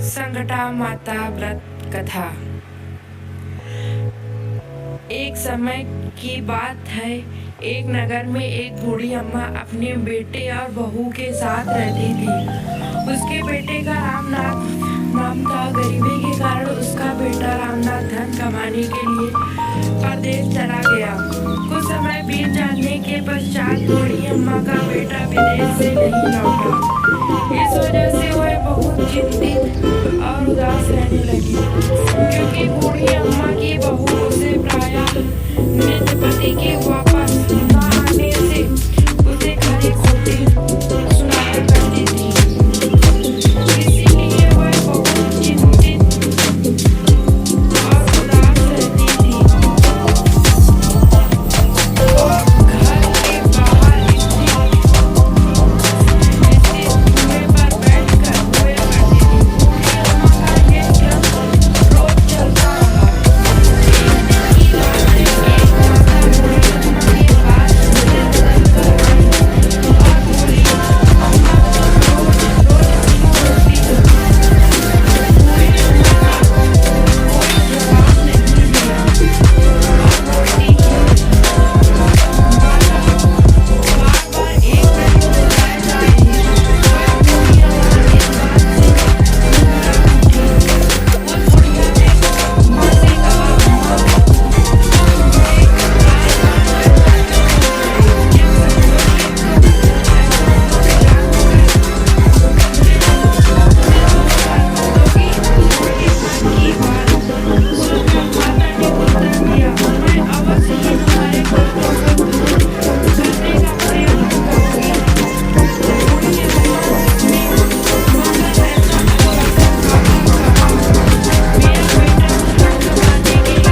संकटा माता व्रत कथा। एक समय की बात है, एक नगर में एक बूढ़ी अम्मा अपने बेटे और बहू के साथ रहती थी। उसके बेटे का रामनाथ नाम था। गरीबी के कारण उसका बेटा रामनाथ धन कमाने के लिए परदेश चला गया। कुछ समय बीत जाने के पश्चात बूढ़ी अम्मा का बेटा विदेश से नहीं लौटा। इस वजह से वह बहुत चिंतित और उदास रहने लगी, क्योंकि बूढ़ी अम्मा की बहू उसे प्रायः नित्य पति के वापस न आने से उसे खरी खोटी सुनाया करती थी। इसीलिए वह बहुत चिंतित और उदास रहती थी और घर के बाहर स्थित कुएं पर बैठकर रोया करती थी। बूढ़ी अम्मा का यह क्रम रोज चलता रहा। एक दिन की बात है, एक माता बूढ़ी अम्मा के पास नजर कर आई और बोली, अम्मा रोज रोज क्यों रोती हो? बूढ़ी अम्मा का कोई जवाब नहीं मिला और बोलती, बार बार एक नई बुलाए जा रही है। वह बूढ़ी अम्मा इस बात से नाराज थी। उस बुढ़िया ने अम्मा से कहा, अम्मा तुम बड़े आए जाकर क्यों हो रहे? जिन संजोगे ऐसा मुझे जानकर मुझे दुख होगी। बूढ़ी अम्मा की बात सुनकर माता ने उत्तर दिया, मैं अवश्य ही तुम्हारे कष्टों को दूर करने का प्रयत्न करूंगी। बूढ़ी अम्मा ने मगर ऐसा आश्वासन खाकर कहा, मेरा बेटा धन कमाने के लिए परदेश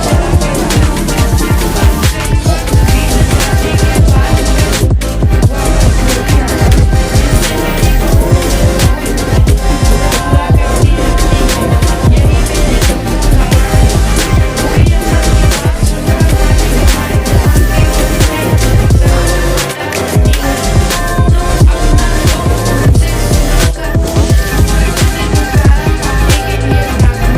चला गया। अब कई वर्ष बीत जाने के बाद वह वापस हो गया, जिससे मेरी बहू हुआ करती रहती है। यही मेरे दुख का कारण है। बूढ़ी अम्मा की बात सुनकर माली हमारे ध्यान की ओर से संकटा माता बोली, तुम अपना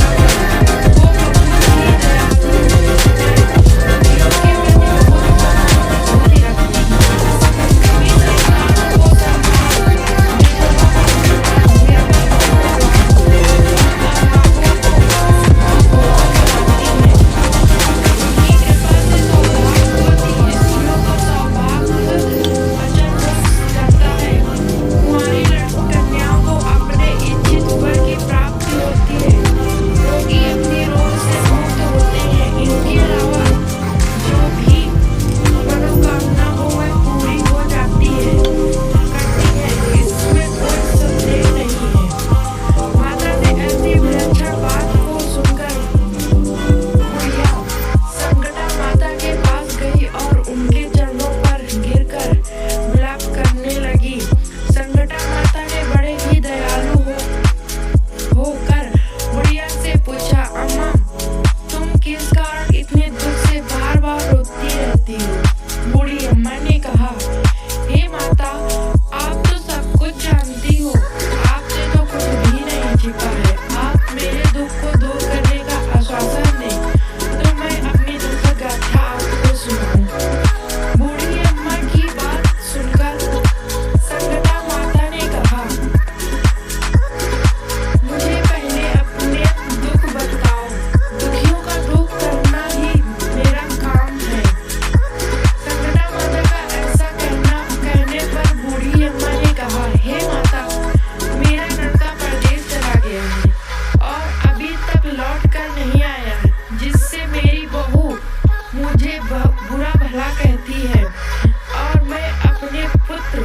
दुख हमसे सुनाकर कष्ट से छुटकारा पाने के लिए प्रार्थना करो। वो बहुत ही दयालु है, दुखियों के प्रति बहुत सहानुभूति रखती है। कभी संतानों को संभाल विधवा निर्धनों को और अभावों को भोजन कराती है। उनकी कृपा से सौभाग्यवती स्त्रियों को सौभाग्य वचन करता है। कुंवारी कन्याओं को अपने इच्छित वर की प्राप्ति होती है। रोगी अपनी रोग से मुक्त होते हैं। इनके अलावा जो भी मनोकामना हो वह पूरी हो जाती है करती है, इसमें कोई संदेह नहीं है। माता ने ऐसी विलक्षण बात को सुनकर बुढ़िया संकटा माता के पास गई और उनके चरणों पर गिरकर विलाप करने लगी। संकटा माता ने बड़े ही दयालु होकर बुढ़िया से पूछा, अम्मा तुम किस कारण इतने दुख से बार बार रोती रहती हो? बूढ़ी अम्मा ने कहा, हे माता, आप तो सब कुछ जानती हो, आपसे तो कुछ भी नहीं छिपा है। आप मेरे दुख को दूर करने का आश्वासन दें तो मैं अपनी दुख गाथा आपको सुनाऊं। बूढ़ी अम्मा की बात सुनकर संकटा माता ने कहा, मुझे पहले अपने दुख बताओ। दुखियों का दुख करना ही मेरा काम है। संकटा माता का ऐसा कहने पर बूढ़ी अम्मा ने कहा, हे माता, मेरा लड़का परदेश चला गया है और अभी तक लौट कर नहीं आया है, जिससे मेरी बहू मुझे बुरा भला कहती है और मैं अपने पुत्र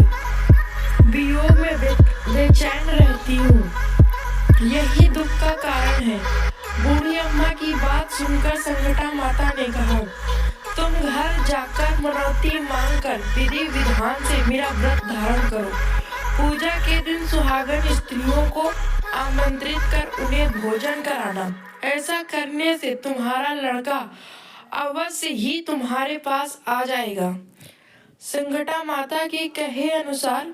वियोग में बेचैन रहती हूँ। यही दुख का कारण है। बूढ़ी अम्मा की बात सुनकर संकटा माता ने कहा, तुम घर जाकर मनौती मांगकर विधि विधान से मेरा व्रत धारण करो। पूजा के दिन सुहागन स्त्रियों को आमंत्रित कर उन्हें भोजन कराना। ऐसा करने से तुम्हारा लड़का अवश्य ही तुम्हारे पास आ जाएगा। संकटा माता के कहे अनुसार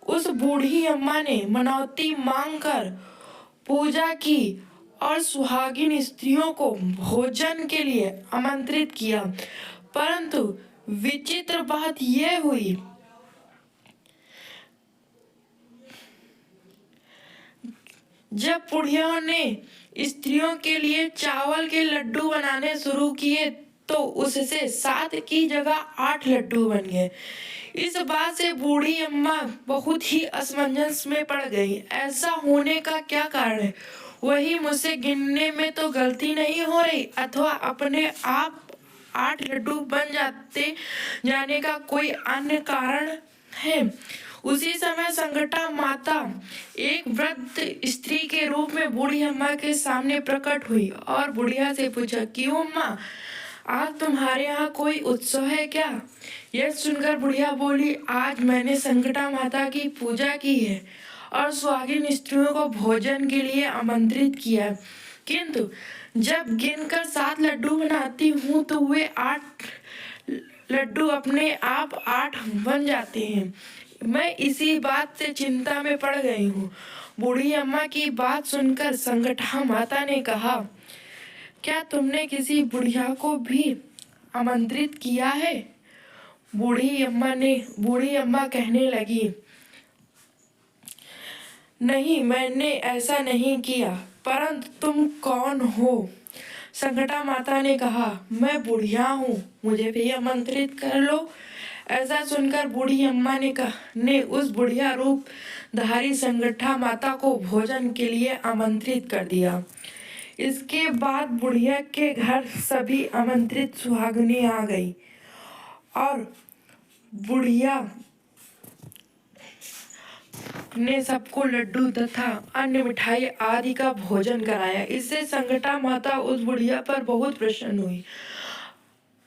उस बूढ़ी अम्मा ने मनौती मांगकर पूजा की और सुहागिन स्त्रियों को भोजन के लिए आमंत्रित किया। परंतु विचित्र बात यह हुई, जब बुढ़िया ने स्त्रियों के लिए चावल के लड्डू बनाने शुरू किए तो उससे 7 की जगह 8 लड्डू बन गए। इस बात से बूढ़ी अम्मा बहुत ही असमंजस में पड़ गई। ऐसा होने का क्या कारण है? वही मुझसे गिनने में तो गलती नहीं हो रही, अथवा अपने आप 8 लड्डू बन जाने का कोई अन्य कारण है। उसी समय संगटा माता एक वृद्ध स्त्री के रूप में बूढ़ी अम्मा के सामने प्रकट हुई और बुढ़िया से पूछा, क्यों अम्मा, आज तुम्हारे यहाँ कोई उत्सव है क्या? यह सुनकर बुढ़िया बोली, आज मैंने संकटा माता की पूजा की है और सुहागिन स्त्रियों को भोजन के लिए आमंत्रित किया, किंतु जब गिनकर 7 लड्डू बनाती हूँ तो वे 8 लड्डू अपने आप 8 बन जाते हैं। मैं इसी बात से चिंता में पड़ गई हूँ। बूढ़ी अम्मा की बात सुनकर संगठा माता ने कहा, क्या तुमने किसी बुढ़िया को भी आमंत्रित किया है? बूढ़ी अम्मा कहने लगी, नहीं, मैंने ऐसा नहीं किया। परंतु तुम कौन हो? संगठा माता ने कहा, मैं बुढ़िया हूँ, मुझे भी आमंत्रित कर लो। ऐसा सुनकर बूढ़ी अम्मा ने उस बुढ़िया रूप धारी संगठा माता को भोजन के लिए आमंत्रित कर दिया। इसके बाद बुढ़िया के घर सभी आमंत्रित सुहागिनें आ गई और बुढ़िया ने सबको लड्डू तथा अन्य मिठाई आदि का भोजन कराया। इससे संगठा माता उस बुढ़िया पर बहुत प्रसन्न हुई।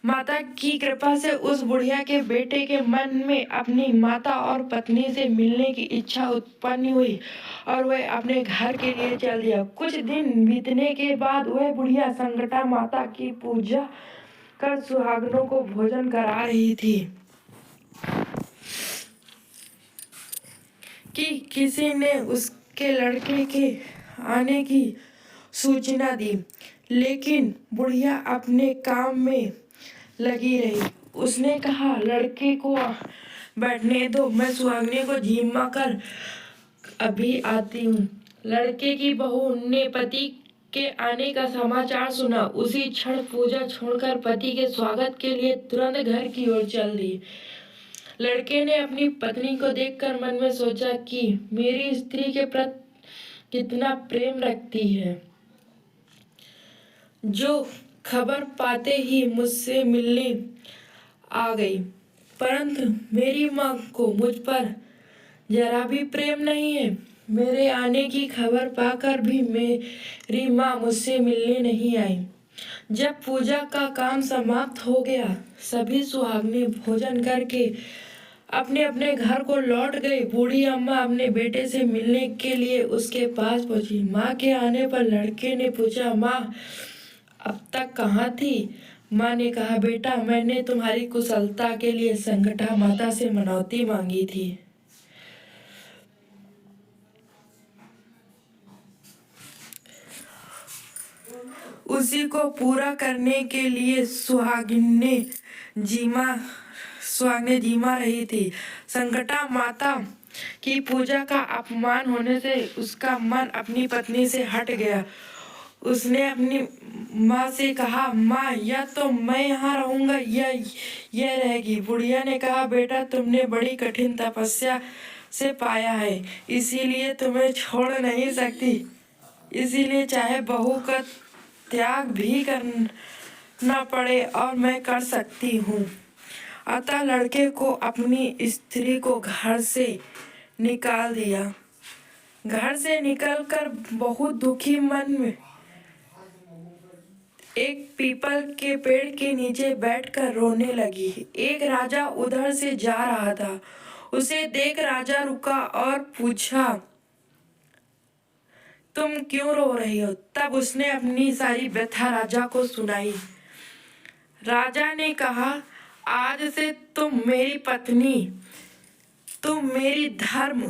माता की कृपा से उस बुढ़िया के बेटे के मन में अपनी माता और पत्नी से मिलने की इच्छा उत्पन्न हुई और वह अपने घर के लिए चल दिया। कुछ दिन बीतने के बाद वह बुढ़िया संगठा माता की पूजा कर सुहागनों को भोजन करा रही थी कि किसी ने उसके लड़के के आने की सूचना दी, लेकिन बुढ़िया अपने काम में लगी रही। उसने कहा, लड़के को बैठने दो, मैं सुहागिनी को झिमा कर अभी आती हूँ। लड़के की बहू ने पति के आने का समाचार सुना। उसी क्षण पूजा छोड़कर पति के स्वागत के लिए तुरंत घर की ओर चल दी। लड़के ने अपनी पत्नी को देखकर मन में सोचा कि मेरी स्त्री के प्रति कितना प्रेम रखती है, जो खबर पाते ही मुझसे मिलने आ गई। परंतु मेरी माँ को मुझ पर जरा भी प्रेम नहीं है। मेरे आने की खबर पाकर भी मेरी माँ मुझसे मिलने नहीं आई। जब पूजा का काम समाप्त हो गया, सभी सुहागनें भोजन करके अपने अपने घर को लौट गई। बूढ़ी अम्मा अपने बेटे से मिलने के लिए उसके पास पहुंची। माँ के आने पर लड़के ने पूछा, माँ अब तक कहाँ थी? माँ ने कहा, बेटा, मैंने तुम्हारी कुशलता के लिए संगठा माता से मनौती मांगी थी। उसी को पूरा करने के लिए सुहागिनें जीमा रही थी। संगठा माता की पूजा का अपमान होने से उसका मन अपनी पत्नी से हट गया। उसने अपनी माँ से कहा, माँ, या तो मैं यहाँ रहूंगा या यह रहेगी। बुढ़िया ने कहा, बेटा, तुमने बड़ी कठिन तपस्या से पाया है, इसीलिए तुम्हें छोड़ नहीं सकती। इसीलिए चाहे बहू का त्याग भी करना पड़े और मैं कर सकती हूँ। अतः लड़के को अपनी स्त्री को घर से निकाल दिया। घर से निकलकर बहुत दुखी मन में एक पीपल के पेड़ के नीचे बैठकर रोने लगी। एक राजा उधर से जा रहा था। उसे देख राजा रुका और पूछा, तुम क्यों रो रही हो? तब उसने अपनी सारी व्यथा राजा को सुनाई। राजा ने कहा, आज से तुम मेरी पत्नी तुम मेरी धर्म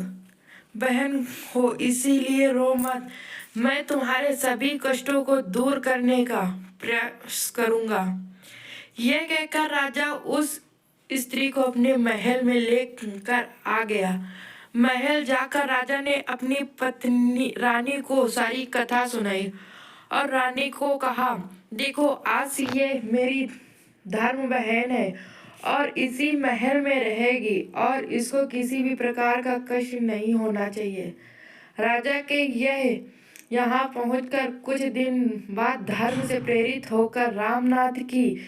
बहन हो, इसीलिए रो मत। मैं तुम्हारे सभी कष्टों को दूर करने का प्रयास करूंगा। यह कहकर राजा उस स्त्री को अपने महल में लेकर आ गया। महल जाकर राजा ने अपनी पत्नी रानी को सारी कथा सुनाई और रानी को कहा, देखो आज ये मेरी धर्म बहन है और इसी महल में रहेगी और इसको किसी भी प्रकार का कष्ट नहीं होना चाहिए। राजा के यह यहाँ पहुंचकर कुछ दिन बाद धर्म से प्रेरित होकर रामनाथ की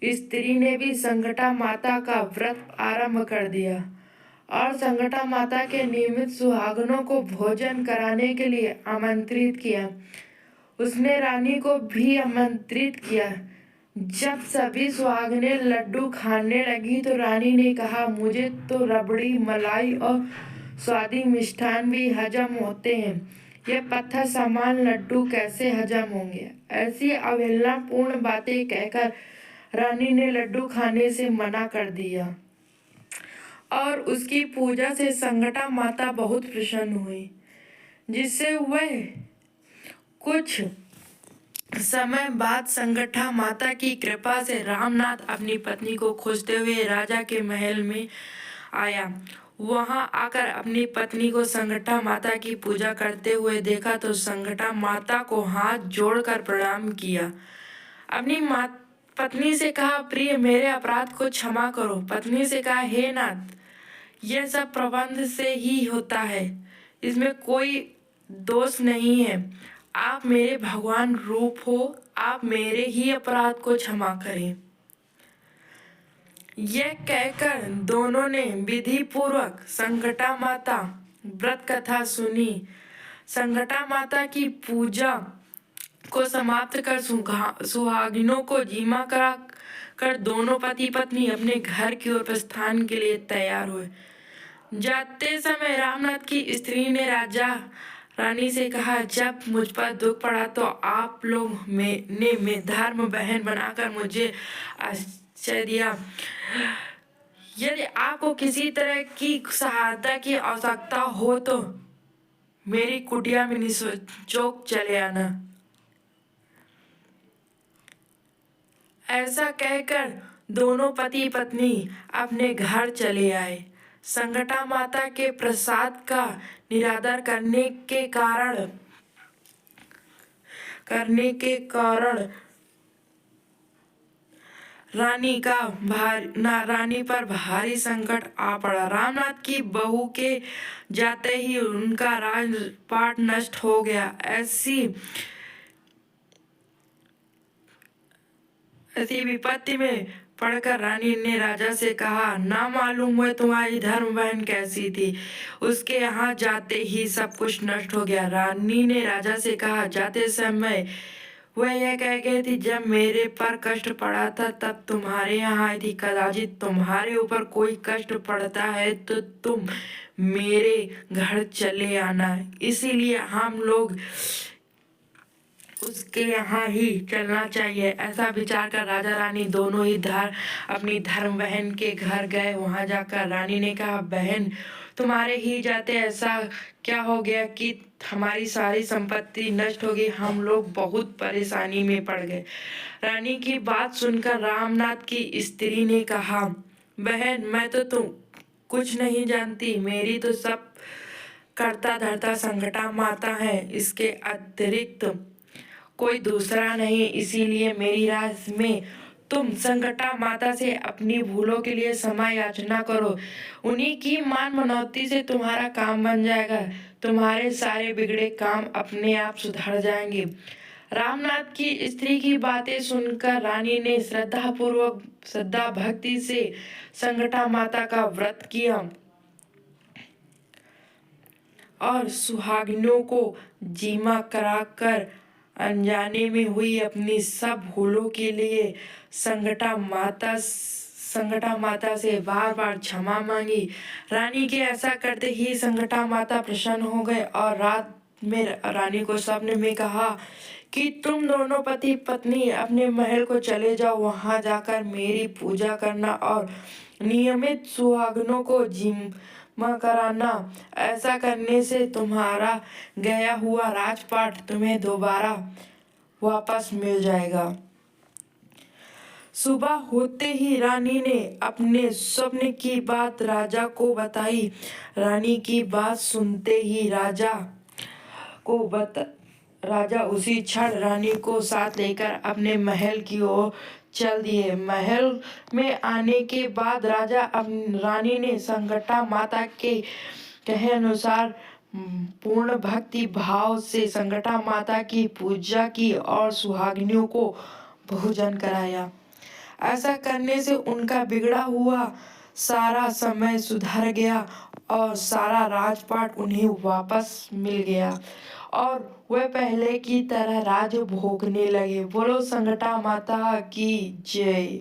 स्त्री ने भी संकटा माता का व्रत आरंभ कर दिया और संकटा माता के नियमित सुहागनों को भोजन कराने के लिए आमंत्रित किया। उसने रानी को भी आमंत्रित किया। जब सभी सुहागनें लड्डू खाने लगी तो रानी ने कहा, मुझे तो रबड़ी, मलाई और स्वादी मिष्ठान भी हजम होते हैं, ये पत्थर समान लड्डू कैसे हजम होंगे। ऐसी अवहेलनापूर्ण बातें कहकर रानी ने लड्डू खाने से मना कर दिया और उसकी पूजा से संकटा माता बहुत प्रसन्न हुई, जिससे वह कुछ समय बाद संकटा माता की कृपा से रामनाथ अपनी पत्नी को खोजते हुए राजा के महल में आया। वहां आकर अपनी पत्नी को संकटा माता की पूजा करते हुए देखा तो संकटा माता को हाथ जोड़कर प्रणाम किया। अपनी पत्नी से कहा, प्रिय मेरे अपराध को क्षमा करो। पत्नी से कहा, हे नाथ, यह सब प्रबंध से ही होता है, इसमें कोई दोष नहीं है। आप मेरे भगवान रूप हो, आप मेरे ही अपराध को क्षमा करें। यह कहकर दोनों ने विधि पूर्वक संकटा माता व्रत कथा सुनी। संकटा माता की पूजा को समाप्त कर सुहागिनों को जीमा करा कर दोनों पति पत्नी अपने घर की ओर प्रस्थान के लिए तैयार हुए। जाते समय रामनाथ की स्त्री ने राजा रानी से कहा, जब मुझ पर दुख पड़ा तो आप लोग ने धर्म बहन बनाकर मुझे आश्रय दिया। यदि आपको किसी तरह की सहायता की आवश्यकता हो तो मेरी कुटिया में निसंकोच चले आना। ऐसा कहकर दोनों पति पत्नी अपने घर चले आए। संकटा माता के प्रसाद का निरादर करने के कारण रानी पर भारी संकट आ पड़ा। रामनाथ की बहू के जाते ही उनका राजपाट नष्ट हो गया। ऐसी विपत्ति में पढ़कर रानी ने राजा से कहा, ना मालूम हुए तुम्हारी धर्म बहन कैसी थी, उसके यहाँ जाते ही सब कुछ नष्ट हो गया। रानी ने राजा से कहा, जाते समय वह यह कह गई थी, जब मेरे पर कष्ट पड़ा था तब तुम्हारे यहाँ आई थी। कदाचित तुम्हारे ऊपर कोई कष्ट पड़ता है तो तुम मेरे घर चले आना। इसीलिए हम लोग उसके यहाँ ही चलना चाहिए। ऐसा विचार कर राजा रानी दोनों ही अपनी धर्म बहन के घर गए। वहां जाकर रानी ने कहा, बहन तुम्हारे ही जाते ऐसा क्या हो गया कि हमारी सारी संपत्ति नष्ट हो गई, हम लोग बहुत परेशानी में पड़ गए। रानी की बात सुनकर रामनाथ की स्त्री ने कहा, बहन मैं तो तुम कुछ नहीं जानती, मेरी तो सब करता धरता संकटा माता है, इसके अतिरिक्त कोई दूसरा नहीं। इसीलिए मेरी राय में तुम संकटा माता से अपनी भूलों के लिए क्षमा याचना करो। उन्हीं की मान मनौती से तुम्हारा काम बन जाएगा, तुम्हारे सारे बिगड़े काम अपने आप सुधर जाएंगे। रामनाथ की स्त्री की बातें सुनकर रानी ने श्रद्धा भक्ति से संकटा माता का व्रत किया और सुहागिनों को जीमा कराकर अनजाने में हुई अपनी सब भूलों के लिए संकटा माता से बार बार क्षमा मांगी। रानी के ऐसा करते ही संकटा माता प्रसन्न हो गए और रात में रानी को स्वप्न में कहा कि तुम दोनों पति पत्नी अपने महल को चले जाओ, वहां जाकर मेरी पूजा करना और नियमित सुहागनों को कराना। ऐसा करने से तुम्हारा गया हुआ राजपाट तुम्हें दोबारा वापस मिल जाएगा। सुबह होते ही रानी ने अपने स्वप्न की बात राजा को बताई। रानी की बात सुनते ही राजा उसी क्षण रानी को साथ लेकर अपने महल की ओर चल दिए। महल में आने के बाद रानी ने संकटा माता के कहे अनुसार पूर्ण भक्ति भाव से संकटा माता की पूजा की और सुहागिनियों को भोजन कराया। ऐसा करने से उनका बिगड़ा हुआ सारा समय सुधर गया और सारा राजपाट उन्हें वापस मिल गया और वह पहले की तरह राज भोगने लगे। बोलो संकटा माता की जय।